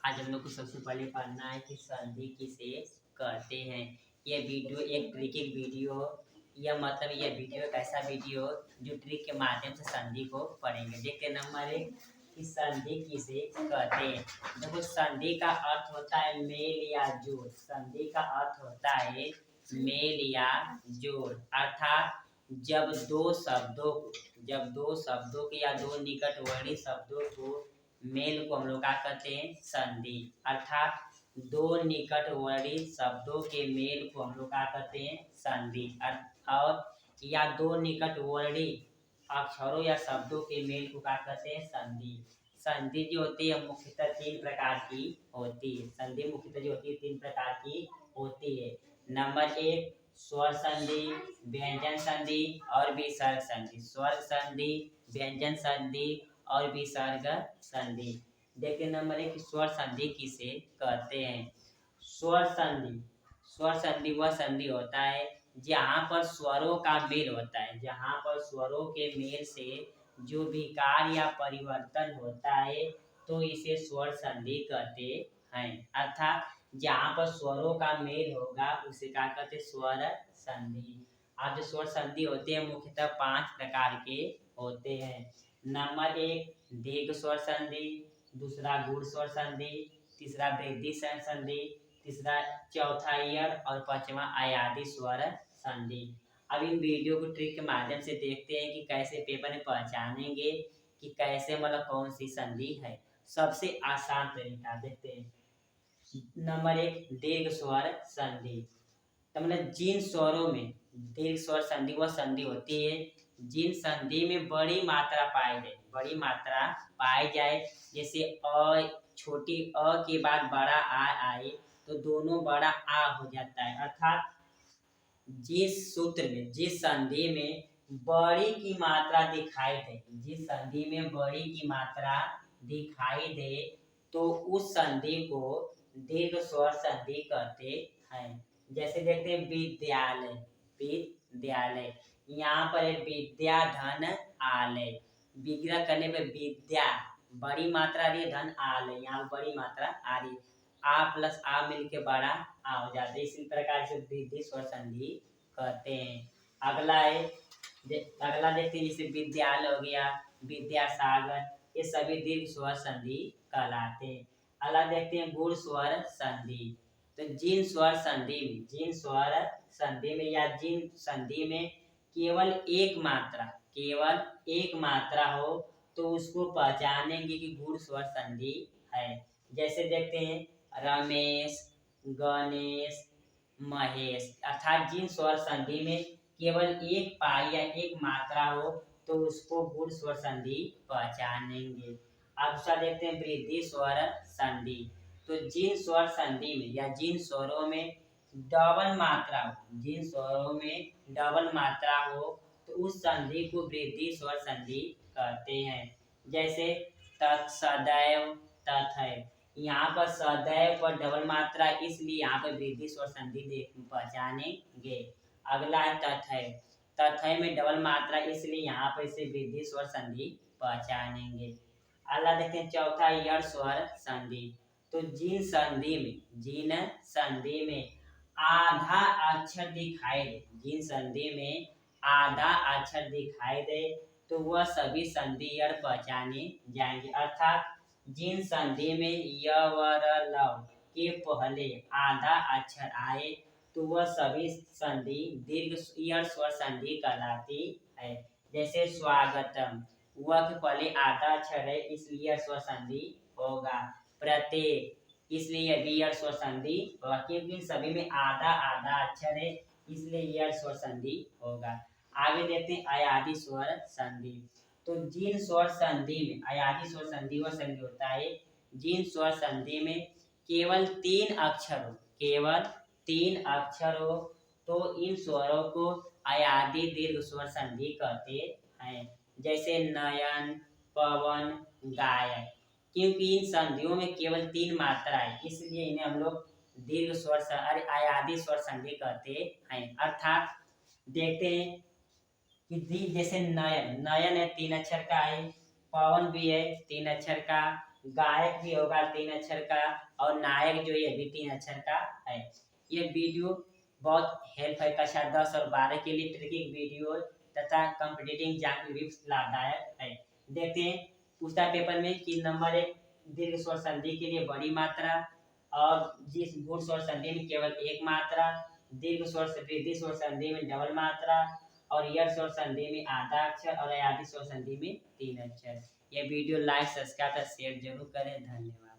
आज हम लोग को सबसे पहले पढ़ना है कि संधि किसे कहते हैं। यह वीडियो एक ट्रिकिंग वीडियो, यह मतलब यह वीडियो एक ऐसा वीडियो जो ट्रिक के माध्यम से संधि को पढ़ेंगे। देखते नंबर एक कि संधि किसे कहते हैं। देखो, संधि का अर्थ होता है मेल या जोड़। संधि का अर्थ होता है मेल या जोड़, अर्थात जब दो शब्दों के या दो निकटवर्ती शब्दों को मेल को हम लोग क्या कहते हैं, संधि। अर्थात दो निकटवर्ती शब्दों के मेल को हम लोग क्या कहते हैं, संधि। और या दो निकटवर्ती अक्षरों या शब्दों के मेल को क्या कहते हैं, संधि। संधि जो होती है मुख्यतः तीन प्रकार की होती है। संधि मुख्यतः जो होती है तीन प्रकार की होती है। नंबर एक, स्वर संधि, व्यंजन संधि और विसर्ग संधि। स्वर संधि, व्यंजन संधि और विसर्ग संधि। देखिए नंबर एक, स्वर संधि किसे कहते हैं। स्वर संधि वह संधि होता है जहाँ पर स्वरों का मेल होता है। जहाँ पर स्वरों के मेल से जो विकार या परिवर्तन होता है तो इसे स्वर संधि कहते हैं। अर्थात जहाँ पर स्वरों का मेल होगा उसे क्या कहते हैं, स्वर संधि। अब जो स्वर संधि होते हैं मुख्यतः 5 प्रकार के होते हैं। नंबर एक, दीर्घ स्वर संधि, दूसरा गूढ़ स्वर संधि, तीसरा वृद्धि स्वर संधि, तीसरा चौथा ईयर और पांचवा आयादी स्वर संधि। अब इन वीडियो को ट्रिक के माध्यम से देखते हैं कि कैसे पेपर में पहचानेंगे कि कैसे मतलब कौन सी संधि है। सबसे आसान तरीका देखते हैं। नंबर एक, दीर्घ स्वर संधि। तो मतलब जिन स्वरों में दीर्घ स्वर संधि वह संधि होती है जिन संधि में बड़ी मात्रा पाई जाए। जैसे छोटी अ के बाद बड़ा आ आए तो दोनों बड़ा आ हो जाता है। अर्थात जिस संधि में बड़ी की मात्रा दिखाई दे, जिस संधि में बड़ी की मात्रा दिखाई दे तो उस संधि को दीर्घ स्वर संधि कहते हैं। जैसे देखते हैं विद्यालय, यहाँ पर विद्या धन आलय। विग्रह करने पे विद्या बड़ी मात्रा आ रही है, धन आलय यहाँ बड़ी मात्रा आ रही है। आ प्लस आ मिलके बड़ा आ हो जाता है। इसी प्रकार से वृद्धि स्वर संधि कहते हैं। अगला देखते हैं, जैसे विद्यालय हो गया, विद्यासागर, ये सभी दीर्घ स्वर संधि कहलाते हैं। अगला देखते हैं गूढ़ स्वर संधि। तो जिन स्वर संधि में या जिन संधि में केवल एक मात्रा हो तो उसको पहचानेंगे कि गूढ़ स्वर संधि है। जैसे देखते हैं रमेश, गणेश, महेश। अर्थात जिन स्वर संधि में केवल एक पाई या एक मात्रा हो तो उसको गूढ़ स्वर संधि पहचानेंगे। अब देखते हैं वृद्धि स्वर संधि। तो जिन स्वर संधि में या जिन स्वरों में डबल मात्रा हो तो उस संधि को वृद्धि स्वर संधि कहते हैं। जैसे तत्, सदैव, तथैव। यहाँ पर सदैव पर डबल मात्रा इसलिए यहाँ पर वृद्धि स्वर संधि पहचानेंगे। अगला है तथैव में डबल मात्रा इसलिए यहाँ पर इसे वृद्धि स्वर संधि पहचानेंगे। अगला देखते हैं चौथा, ईयर स्वर संधि। तो जिन संधि में आधा अक्षर दिखाई दे तो वह सभी संधि ईयर पहचाने जाएंगे। अर्थात जिन संधि में य व र ल के पहले आधा अक्षर आए तो वह सभी संधि दीर्घ ईयर स्वर संधि कहलाती है। जैसे स्वागतम, वह के पहले आधा अक्षर है इसलिए स्वर संधि होगा। प्रत्येक, इसलिए ईयर स्वर संधि होगा क्योंकि सभी में आधा अक्षर है इसलिए ईयर स्वर संधि होगा। आगे देखते हैं अयादी स्वर संधि। तो जिन स्वर संधि में अयादी स्वर संधि वह संधि होता है जिन स्वर संधि में केवल 3 अक्षर हो तो इन स्वरों को अयादी दीर्घ स्वर संधि कहते हैं। जैसे नयन, पवन, गायक। क्योंकि इन संधियों में केवल 3 मात्रा है इसलिए इन्हें हम लोग दीर्घ स्वर अयादी स्वर संधि कहते हैं। अर्थात देखते हैं कि जैसे नयन है 3 अक्षर का है, पवन भी है 3 अक्षर का, गायक भी होगा 3 अक्षर का, और नायक जो ये भी 3 अक्षर का है। ये वीडियो बहुत हेल्प है कक्षा 10 और 12 के लिए ट्रिकिंग वीडियो तथा कॉम्पिटिटिव एग्जाम के लिए लाभदायक है। देखते हैं पूछता पेपर में कि नंबर 1 दीर्घ स्वर संधि के लिए बड़ी मात्रा, और जिस गुण स्वर संधि में केवल एक मात्रा, दीर्घ स्वर वृद्धि स्वर संधि में डबल मात्रा, और यह स्वर संधि में आधा अक्षर, और अयाधी स्वर संधि में 3 अक्षर। यह वीडियो लाइक सब्सक्राइब और शेयर जरूर करें। धन्यवाद।